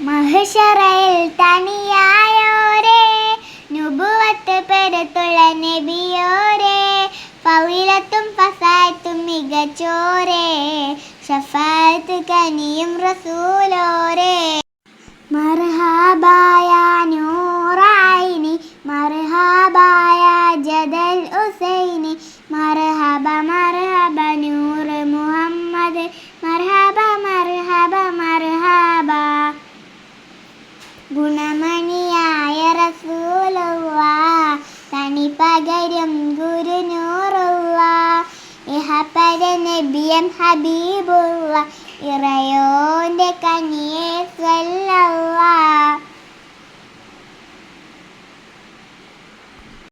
മഹ്ശറയിൽ തനിയായോരേ നുബുവത്ത് പെരുത്തുള്ള നബിയോരേ ഫളിലത്തും ഫസായത്തും മികച്ചോരേ ശഫാഅത്ത് കനിയും റസൂലോരേ മർഹബായ നൂറൈനി മർഹബായ ജദൽ ഉസൈനി മർഹബ മർഹബ നൂർ മുഹമ്മദ് മർഹബ മർഹബ മർഹബ ഗുണമണിയായ റസൂലുള്ളാഹ് തനി പകരും ഗുരുനൂറുള്ളാഹ് ഇഹപര നബിയം ഹബീബുള്ളാഹ് ഇറയോന്റെ കനിയെ സ്വല്ലല്ലാഹ്